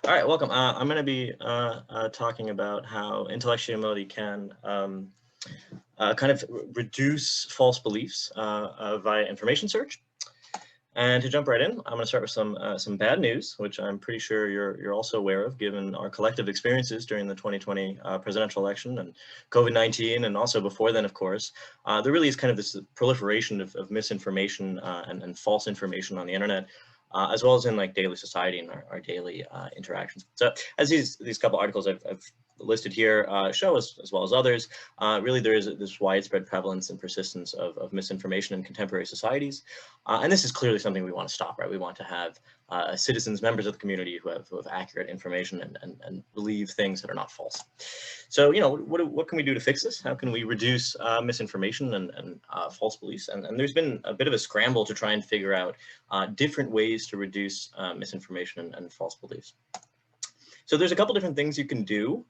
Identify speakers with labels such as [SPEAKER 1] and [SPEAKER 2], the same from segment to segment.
[SPEAKER 1] All right, welcome. I'm going to be talking about how intellectual humility can kind of reduce false beliefs via information search. And to jump right in, I'm going to start with some bad news, which I'm pretty sure you're also aware of, given our collective experiences during the 2020 presidential election and COVID-19, and also before then, of course. There really is kind of this proliferation of misinformation and false information on the internet, as well as in like daily society and our daily interactions. So, as these couple articles I've listed here show us, as well as others, really there is this widespread prevalence and persistence of misinformation in contemporary societies. And this is clearly something we want to stop, right? We want to have citizens, members of the community who have accurate information and believe things that are not false. So, what can we do to fix this? How can we reduce misinformation and false beliefs? And there's been a bit of a scramble to try and figure out different ways to reduce misinformation and false beliefs. So there's a couple different things you can do.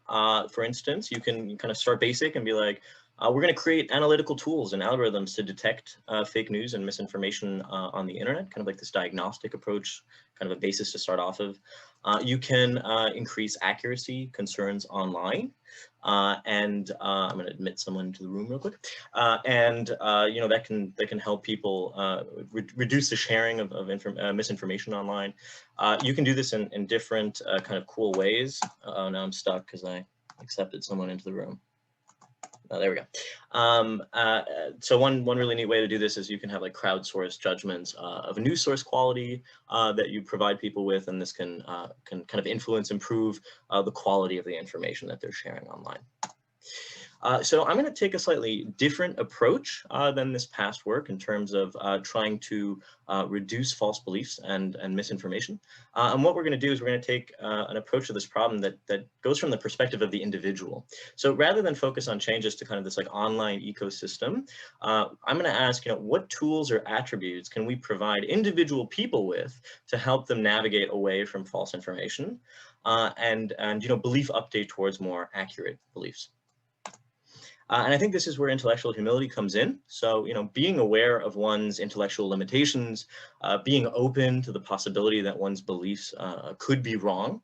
[SPEAKER 1] For instance, you can kind of start basic and be like, we're going to create analytical tools and algorithms to detect fake news and misinformation on the internet, kind of like this diagnostic approach, kind of a basis to start off of. You can increase accuracy concerns online. And I'm going to admit someone into the room real quick. That can help people reduce the sharing of misinformation online. You can do this in different kind of cool ways. Oh, now I'm stuck because I accepted someone into the room. Oh, there we go. So one really neat way to do this is you can have like crowdsourced judgments of news source quality that you provide people with, and this can kind of influence, improve the quality of the information that they're sharing online. So I'm going to take a slightly different approach than this past work in terms of trying to reduce false beliefs and misinformation. And what we're going to do is we're going to take an approach to this problem that goes from the perspective of the individual. So rather than focus on changes to kind of this like online ecosystem, I'm going to ask, what tools or attributes can we provide individual people with to help them navigate away from false information and belief update towards more accurate beliefs. And I think this is where intellectual humility comes in. So, being aware of one's intellectual limitations, being open to the possibility that one's beliefs could be wrong,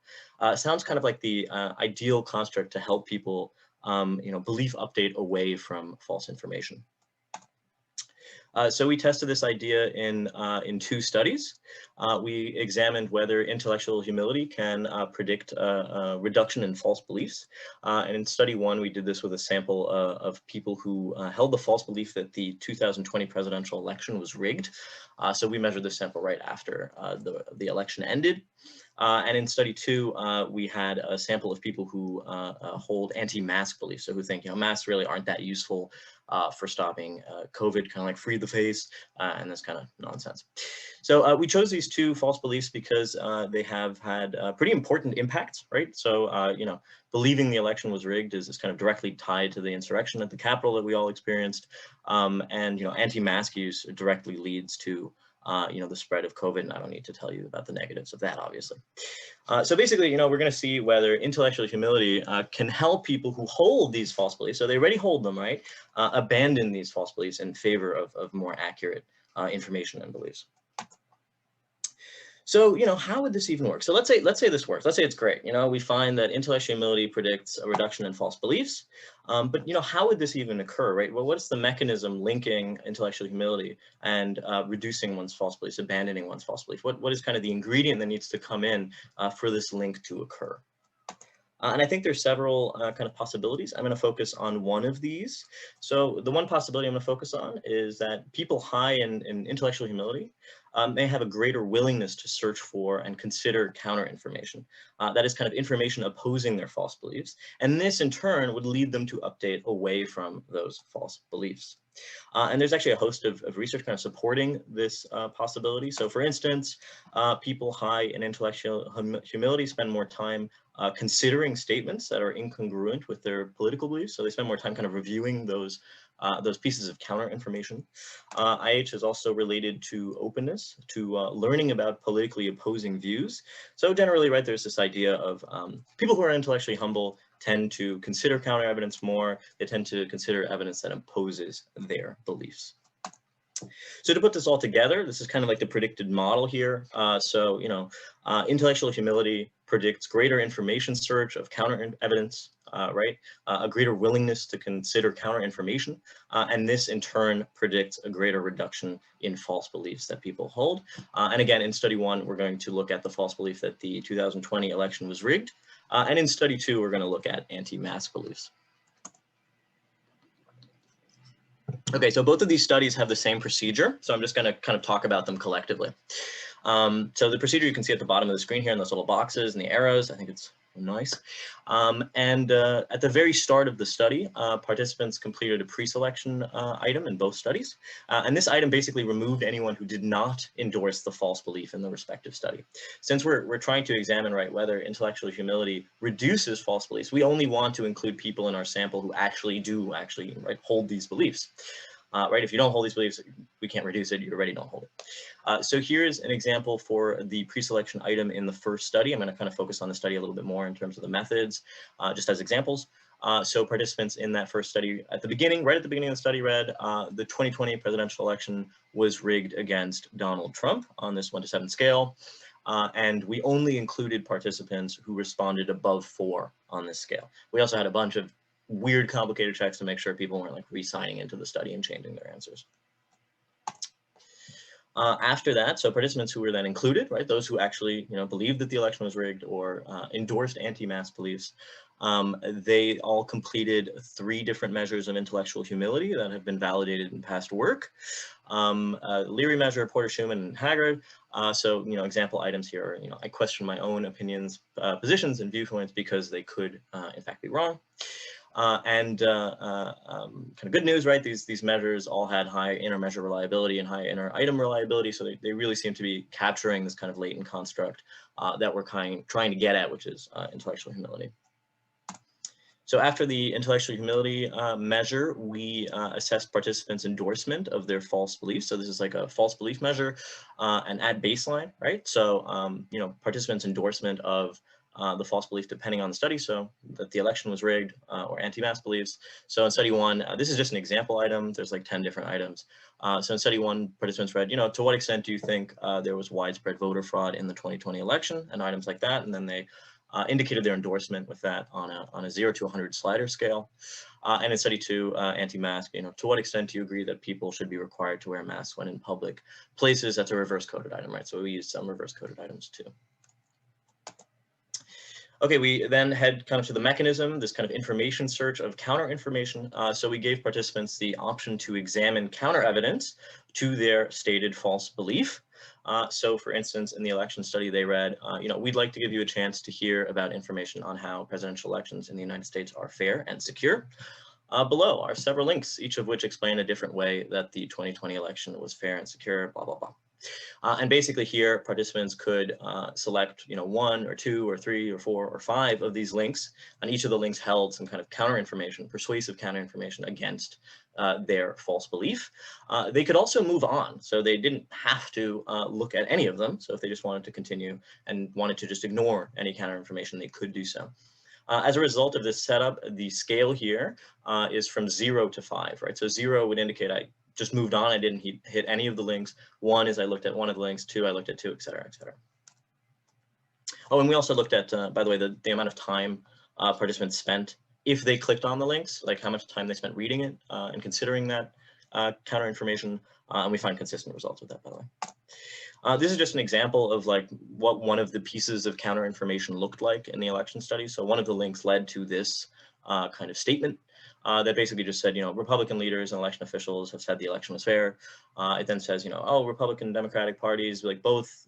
[SPEAKER 1] sounds kind of like the ideal construct to help people, belief update away from false information. So we tested this idea in two studies. We examined whether intellectual humility can predict a reduction in false beliefs. And in study one, we did this with a sample of people who held the false belief that the 2020 presidential election was rigged. So we measured this sample right after the election ended. And in study two, we had a sample of people who hold anti-mask beliefs, so who think masks really aren't that useful for stopping COVID, kind of like free the face and this kind of nonsense. So we chose these two false beliefs because they have had pretty important impacts, right? So believing the election was rigged is kind of directly tied to the insurrection at the Capitol that we all experienced, and anti-mask use directly leads to the spread of COVID, and I don't need to tell you about the negatives of that, obviously. So basically, we're going to see whether intellectual humility can help people who hold these false beliefs, so they already hold them, right, abandon these false beliefs in favor of more accurate information and beliefs. So, how would this even work? So let's say this works. Let's say it's great. We find that intellectual humility predicts a reduction in false beliefs. But, how would this even occur, right? Well, what's the mechanism linking intellectual humility and reducing one's false beliefs, abandoning one's false belief? What is kind of the ingredient that needs to come in for this link to occur? And I think there's several kind of possibilities. I'm going to focus on one of these. So the one possibility I'm going to focus on is that people high in intellectual humility may have a greater willingness to search for and consider counter information. That is kind of information opposing their false beliefs. And this in turn would lead them to update away from those false beliefs. And there's actually a host of research kind of supporting this possibility. So for instance, people high in intellectual humility spend more time considering statements that are incongruent with their political beliefs. So they spend more time kind of reviewing those pieces of counter information. IH is also related to openness, to learning about politically opposing views. So generally, right, there's this idea of people who are intellectually humble tend to consider counter evidence more. They tend to consider evidence that opposes their beliefs. So to put this all together, this is kind of like the predicted model here. Intellectual humility predicts greater information search of counter evidence, right? A greater willingness to consider counter information. And this in turn predicts a greater reduction in false beliefs that people hold. And again, in study 1, we're going to look at the false belief that the 2020 election was rigged. And in study 2, we're going to look at anti-mask beliefs. Okay, so both of these studies have the same procedure, so I'm just going to kind of talk about them collectively. So the procedure you can see at the bottom of the screen here in those little boxes and the arrows, I think it's nice. At the very start of the study, participants completed a pre-selection item in both studies. And this item basically removed anyone who did not endorse the false belief in the respective study. Since we're trying to examine, right, whether intellectual humility reduces false beliefs, we only want to include people in our sample who actually right, hold these beliefs. Right, if you don't hold these beliefs, we can't reduce it, you already don't hold it. So here's an example for the pre-selection item in the first study. I'm going to kind of focus on the study a little bit more in terms of the methods, just as examples. So participants in that first study right at the beginning of the study read, the 2020 presidential election was rigged against Donald Trump on this 1 to 7 scale. And we only included participants who responded above 4 on this scale. We also had a bunch of weird, complicated checks to make sure people weren't like re-signing into the study and changing their answers. After that, so participants who were then included, right, those who actually, believed that the election was rigged or endorsed anti-mask beliefs, they all completed 3 different measures of intellectual humility that have been validated in past work. Leary measure, Porter, Schumann, and Haggard. So, example items here are, I question my own opinions, positions, and viewpoints because they could, in fact, be wrong. Kind of good news, right? These measures all had high inner measure reliability and high inner item reliability. So they really seem to be capturing this kind of latent construct that we're trying to get at, which is intellectual humility. So after the intellectual humility measure, we assessed participants' endorsement of their false beliefs. So this is like a false belief measure and at baseline, right? So, participants' endorsement of the false belief depending on the study, so that the election was rigged or anti-mask beliefs. So in study 1, this is just an example item. There's like 10 different items. So in study 1, participants read, to what extent do you think there was widespread voter fraud in the 2020 election, and items like that. And then they indicated their endorsement with that on a 0 to 100 slider scale. And in study 2, anti-mask, to what extent do you agree that people should be required to wear masks when in public places? That's a reverse coded item, right? So we used some reverse coded items too. Okay, we then head kind of to the mechanism, this kind of information search of counter information. So we gave participants the option to examine counter evidence to their stated false belief. So for instance, in the election study, they read, we'd like to give you a chance to hear about information on how presidential elections in the United States are fair and secure. Below are several links, each of which explain a different way that the 2020 election was fair and secure, blah, blah, blah. And basically here, participants could select, 1 or 2 or 3 or 4 or 5 of these links, and each of the links held some kind of counter information, persuasive counter information against their false belief. They could also move on, so they didn't have to look at any of them. So if they just wanted to continue and wanted to just ignore any counter information, they could do so. As a result of this setup, the scale here is from 0 to 5, right? So 0 would indicate I just moved on, I didn't hit any of the links. 1 is I looked at one of the links, 2, I looked at 2, et cetera, et cetera. Oh, and we also looked at, by the way, the amount of time participants spent if they clicked on the links, like how much time they spent reading it and considering that counter information, and we find consistent results with that, by the way. This is just an example of like what one of the pieces of counter information looked like in the election study. So one of the links led to this kind of statement that basically just said, Republican leaders and election officials have said the election was fair. It then says, oh, Republican and Democratic parties, like both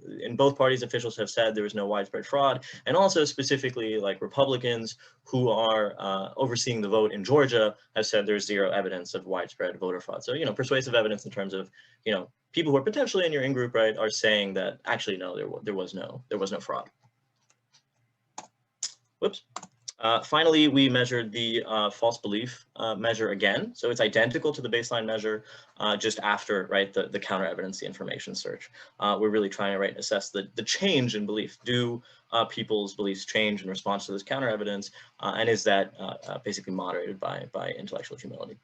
[SPEAKER 1] parties, officials have said there was no widespread fraud. And also specifically like Republicans who are overseeing the vote in Georgia have said there's 0 evidence of widespread voter fraud. So, persuasive evidence in terms of, people who are potentially in your in-group, right, are saying that actually, no, there was no fraud. Whoops. Finally, we measured the false belief measure again. So it's identical to the baseline measure just after, right, the counter evidence, the information search. We're really trying to assess the change in belief. Do people's beliefs change in response to this counter evidence? And is that basically moderated by intellectual humility?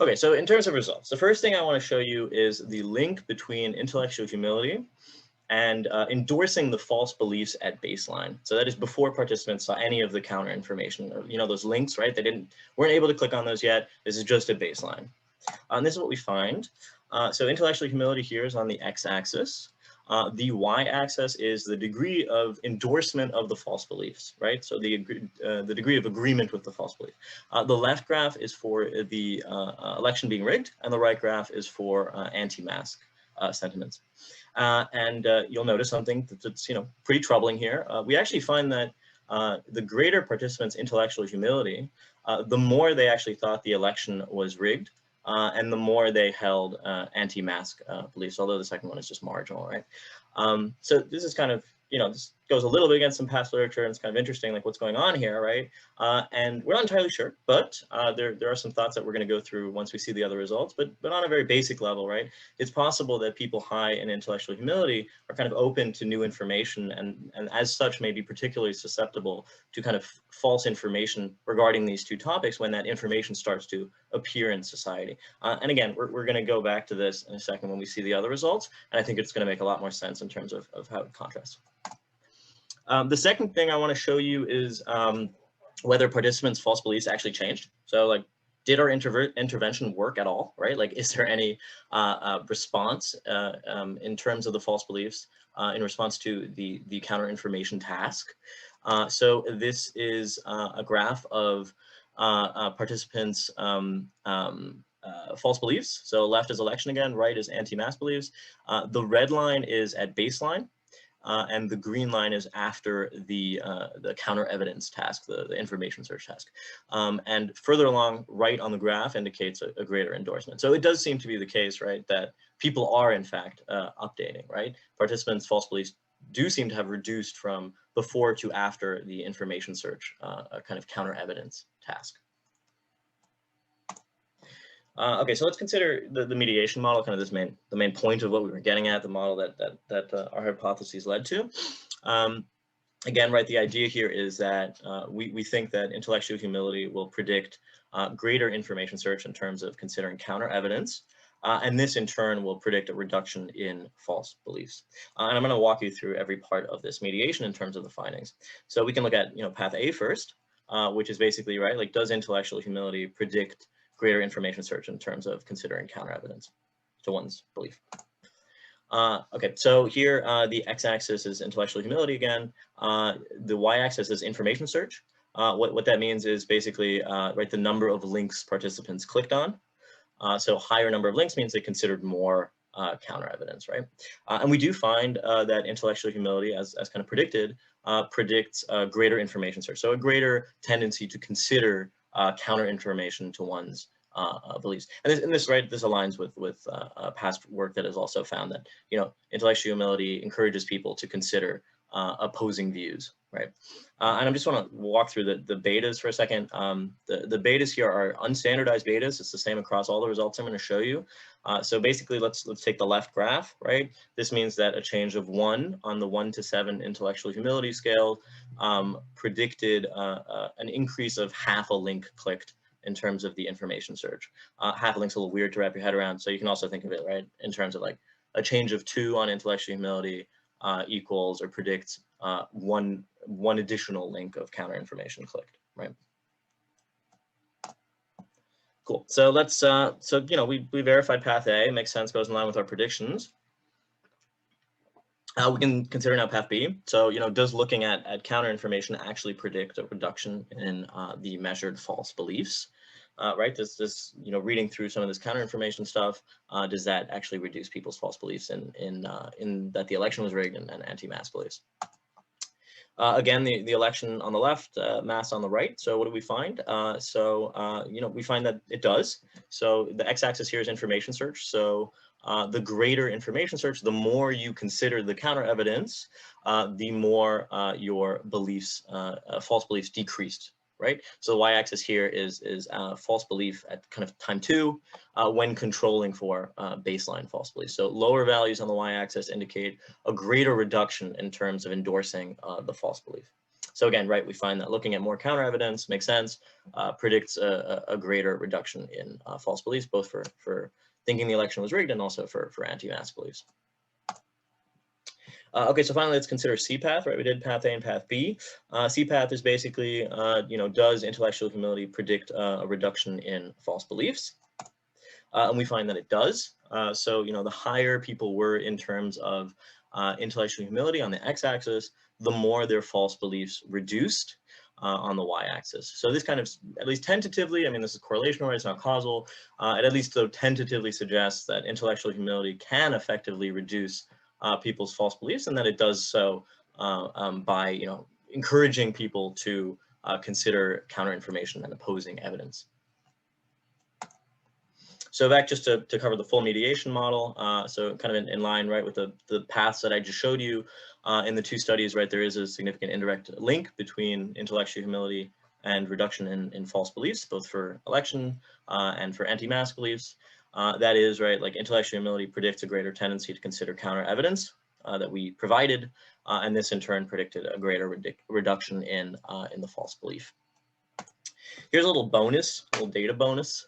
[SPEAKER 1] Okay, so in terms of results, the first thing I want to show you is the link between intellectual humility and endorsing the false beliefs at baseline. So that is before participants saw any of the counter information, or those links, right? They weren't able to click on those yet. This is just a baseline. And this is what we find. So intellectual humility here is on the x-axis. The y-axis is the degree of endorsement of the false beliefs, right? So the degree of agreement with the false belief. The left graph is for the election being rigged, and the right graph is for anti-mask sentiments. And you'll notice something that's pretty troubling here. We actually find that the greater participants' intellectual humility, the more they actually thought the election was rigged, and the more they held anti-mask beliefs, although the second one is just marginal, right? So this is kind of, this goes a little bit against some past literature, and it's kind of interesting, like what's going on here, right? And we're not entirely sure, but there are some thoughts that we're going to go through once we see the other results, but on a very basic level, right? It's possible that people high in intellectual humility are kind of open to new information, and as such may be particularly susceptible to kind of false information regarding these two topics when that information starts to appear in society. And again, we're going to go back to this in a second when we see the other results, and I think it's going to make a lot more sense in terms of how it contrasts. The second thing I want to show you is whether participants' false beliefs actually changed. So like, did our intervention work at all, right? Like, is there any response in terms of the false beliefs in response to the counter information task? So this is a graph of participants' false beliefs. So left is election again, right is anti-mask beliefs. The red line is at baseline. And the green line is after the counter evidence task, the information search task. And further along, right on the graph indicates a greater endorsement. So it does seem to be the case, right, that people are in fact updating, right? Participants' false beliefs do seem to have reduced from before to after the information search kind of counter evidence task. Okay, so let's consider the mediation model, kind of the main point of what we were getting at, the model that our hypotheses led to. Again, right, the idea here is that we think that intellectual humility will predict greater information search in terms of considering counter evidence, and this in turn will predict a reduction in false beliefs. And I'm going to walk you through every part of this mediation in terms of the findings. So we can look at path A first, which is basically, right, like, does intellectual humility predict greater information search in terms of considering counter evidence to one's belief. Okay, so here the x-axis is intellectual humility again. The y-axis is information search. What that means is basically right, the number of links participants clicked on. So higher number of links means they considered more counter evidence, right? And we do find that intellectual humility, as kind of predicted, predicts greater information search. So a greater tendency to consider counter information to one's beliefs. And this right, this aligns with past work that has also found that intellectual humility encourages people to consider opposing views, right? And I just want to walk through the betas for a second. The betas here are unstandardized betas. It's the same across all the results I'm going to show you. So basically, let's take the left graph, right? This means that a change of 1 on the 1 to 7 intellectual humility scale predicted an increase of half a link clicked in terms of the information search. Half a link's a little weird to wrap your head around, so you can also think of it, right, in terms of like a change of 2 on intellectual humility equals or predicts one additional link of counter information clicked, right? Cool. So let's we verified path A, makes sense, goes in line with our predictions. We can consider now path B. So does looking at counter information actually predict a reduction in the measured false beliefs? Right, this reading through some of this counter information stuff, does that actually reduce people's false beliefs in that the election was rigged and anti-mask beliefs? Again, the election on the left, mass on the right. So what do we find? We find that it does. So the x-axis here is information search. So the greater information search, the more you consider the counter evidence, the more your beliefs, false beliefs decreased, right? So the y-axis here is false belief at kind of time 2 when controlling for baseline false beliefs. So lower values on the y-axis indicate a greater reduction in terms of endorsing the false belief. So again, right, we find that looking at more counter evidence makes sense, predicts a greater reduction in false beliefs, both for thinking the election was rigged and also for anti-mask beliefs. Okay, so finally, let's consider CPATH, right? We did path A and path B. CPATH is basically, does intellectual humility predict a reduction in false beliefs? And we find that it does. So, the higher people were in terms of intellectual humility on the x-axis, the more their false beliefs reduced on the y-axis. So this kind of, at least tentatively, I mean, this is correlational, right? It's not causal. It at least tentatively suggests that intellectual humility can effectively reduce people's false beliefs, and that it does so by, encouraging people to consider counter-information and opposing evidence. So back just to cover the full mediation model, so kind of in line, right, with the paths that I just showed you in the two studies, right, there is a significant indirect link between intellectual humility and reduction in false beliefs, both for election and for anti-mask beliefs. That is, right, like intellectual humility predicts a greater tendency to consider counter evidence that we provided, and this in turn predicted a greater reduction in the false belief. Here's a little bonus, a little data bonus.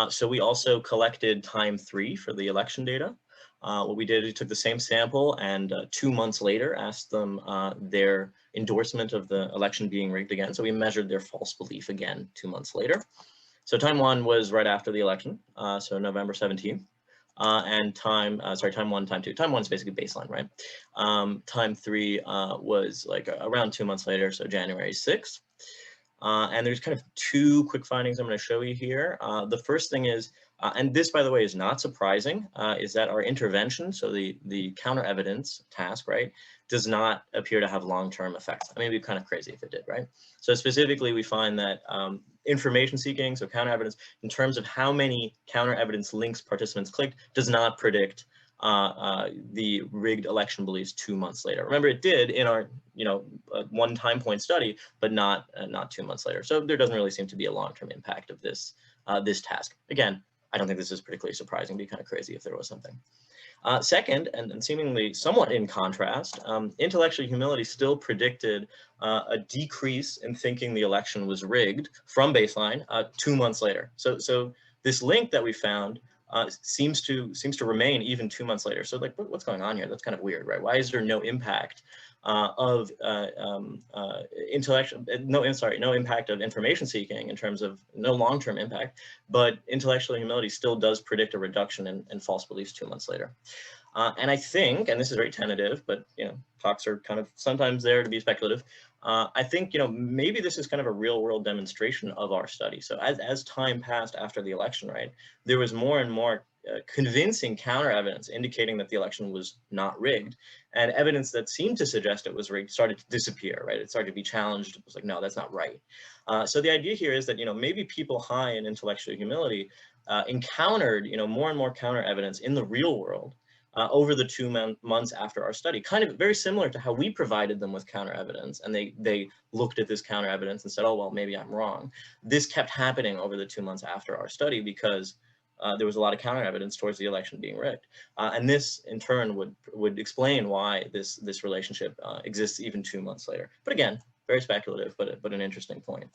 [SPEAKER 1] So we also collected time 3 for the election data. What we did, we took the same sample and 2 months later asked them their endorsement of the election being rigged again. So we measured their false belief again 2 months later. So time 1 was right after the election, so November 17th. And time 1, time 2. Time 1 is basically baseline, right? Time 3 was like around 2 months later, so January 6th. And there's kind of 2 quick findings I'm going to show you here. The first thing is, and this, by the way, is not surprising, is that our intervention, so the counter evidence task, right, does not appear to have long-term effects. I mean, it'd be kind of crazy if it did, right? So specifically, we find that information seeking, so counter evidence, in terms of how many counter evidence links participants clicked, does not predict the rigged election beliefs 2 months later. Remember, it did in our, one time point study, but not 2 months later. So there doesn't really seem to be a long-term impact of this this task. Again, I don't think this is particularly surprising. It'd be kind of crazy if there was something. Second, and seemingly somewhat in contrast, intellectual humility still predicted a decrease in thinking the election was rigged from baseline 2 months later. So this link that we found seems to remain even 2 months later. So like, what's going on here? That's kind of weird, right? Why is there no impact of no impact of information seeking in terms of no long-term impact, but intellectual humility still does predict a reduction in false beliefs 2 months later. And I think, and this is very tentative, but talks are kind of sometimes there to be speculative. I think maybe this is kind of a real-world demonstration of our study. So as time passed after the election, right, there was more and more convincing counter evidence indicating that the election was not rigged, and evidence that seemed to suggest it was rigged started to disappear. Right, it started to be challenged. It was like, no, that's not right. So the idea here is that maybe people high in intellectual humility encountered more and more counter evidence in the real world over the 2 months after our study, kind of very similar to how we provided them with counter evidence, and they looked at this counter evidence and said, oh, well, maybe I'm wrong. This kept happening over the 2 months after our study because there was a lot of counter evidence towards the election being rigged. And this, in turn, would explain why this relationship exists even 2 months later. But again, very speculative, but an interesting point.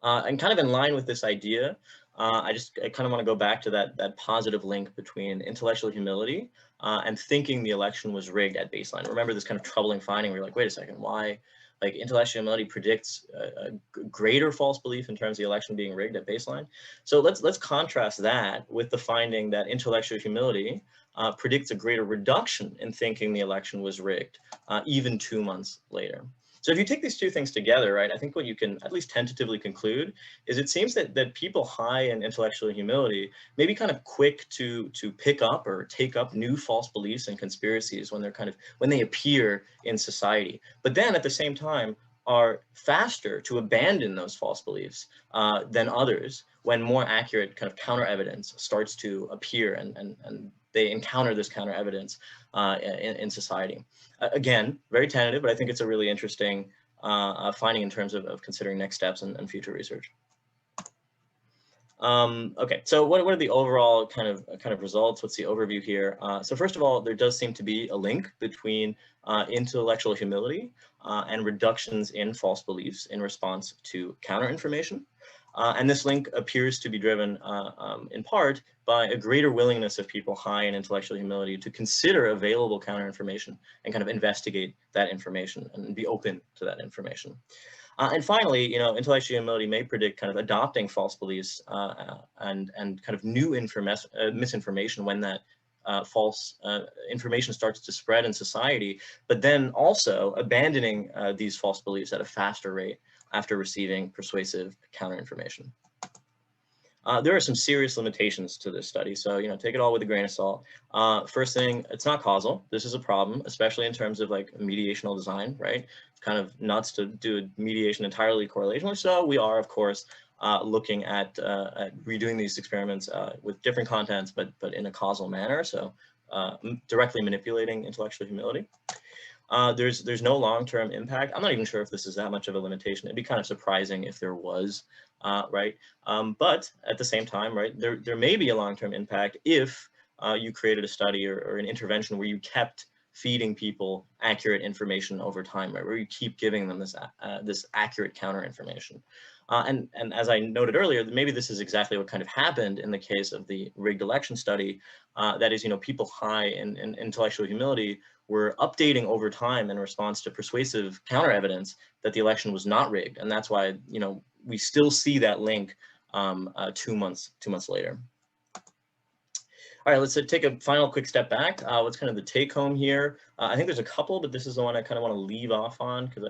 [SPEAKER 1] And kind of in line with this idea, I kind of want to go back to that positive link between intellectual humility and thinking the election was rigged at baseline. Remember this kind of troubling finding where you're like, wait a second, why? Like intellectual humility predicts a greater false belief in terms of the election being rigged at baseline. So let's contrast that with the finding that intellectual humility predicts a greater reduction in thinking the election was rigged even 2 months later. So if you take these two things together, right, I think what you can at least tentatively conclude is it seems that people high in intellectual humility may be kind of quick to pick up or take up new false beliefs and conspiracies when they appear in society, but then at the same time are faster to abandon those false beliefs than others when more accurate kind of counter evidence starts to appear and they encounter this counter evidence in society. Again, very tentative, but I think it's a really interesting finding in terms of considering next steps and future research. Okay, so what are the overall kind of results? What's the overview here? So first of all, there does seem to be a link between intellectual humility and reductions in false beliefs in response to counter information. And this link appears to be driven in part by a greater willingness of people high in intellectual humility to consider available counter information and kind of investigate that information and be open to that information. And finally, intellectual humility may predict kind of adopting false beliefs and kind of new misinformation when that false information starts to spread in society, but then also abandoning these false beliefs at a faster rate after receiving persuasive counter information. There are some serious limitations to this study, so take it all with a grain of salt. First thing, it's not causal. This is a problem, especially in terms of like mediational design, right? It's kind of nuts to do mediation entirely correlationally. So we are, of course, looking at redoing these experiments with different contents, but in a causal manner. So directly manipulating intellectual humility. There's no long-term impact. I'm not even sure if this is that much of a limitation. It'd be kind of surprising if there was, right? But at the same time, right, there may be a long-term impact if you created a study or an intervention where you kept feeding people accurate information over time, right, where you keep giving them this accurate counter information. And as I noted earlier, maybe this is exactly what kind of happened in the case of the rigged election study. That is, people high in intellectual humility were updating over time in response to persuasive counter evidence that the election was not rigged, and that's why we still see that link 2 months later. All right, let's take a final quick step back. What's kind of the take home here? I think there's a couple, but this is the one I kind of want to leave off on because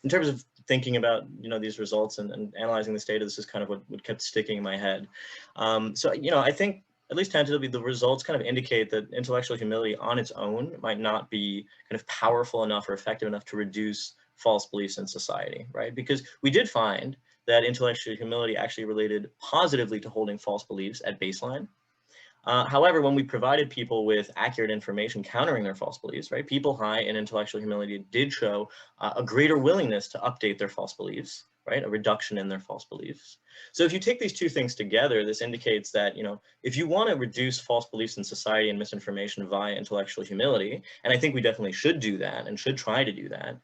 [SPEAKER 1] in terms of thinking about these results and analyzing this data, this is kind of what kept sticking in my head. So I think at least tentatively the results kind of indicate that intellectual humility on its own might not be kind of powerful enough or effective enough to reduce false beliefs in society, right? Because we did find that intellectual humility actually related positively to holding false beliefs at baseline. However, when we provided people with accurate information countering their false beliefs, right, people high in intellectual humility did show a greater willingness to update their false beliefs, right, a reduction in their false beliefs. So if you take these two things together, this indicates that, if you want to reduce false beliefs in society and misinformation via intellectual humility, and I think we definitely should do that and should try to do that,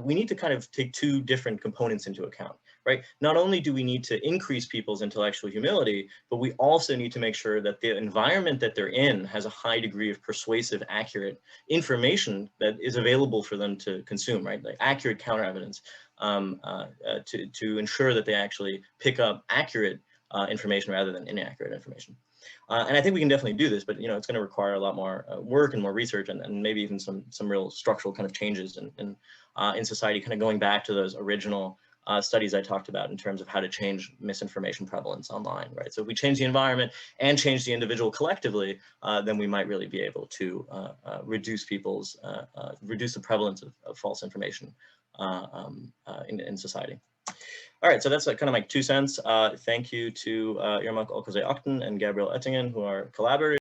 [SPEAKER 1] we need to kind of take two different components into account. Right? Not only do we need to increase people's intellectual humility, but we also need to make sure that the environment that they're in has a high degree of persuasive, accurate information that is available for them to consume, right? Like accurate counter evidence to ensure that they actually pick up accurate information rather than inaccurate information. And I think we can definitely do this, but it's going to require a lot more work and more research, and maybe even some real structural kind of changes in society, kind of going back to those original studies I talked about in terms of how to change misinformation prevalence online, right? So if we change the environment and change the individual collectively, then we might really be able to reduce reduce the prevalence of false information in society. All right, so that's kind of my 2 cents. Thank you to Irmak Okazay Akten and Gabriel Ettingen, who are collaborators.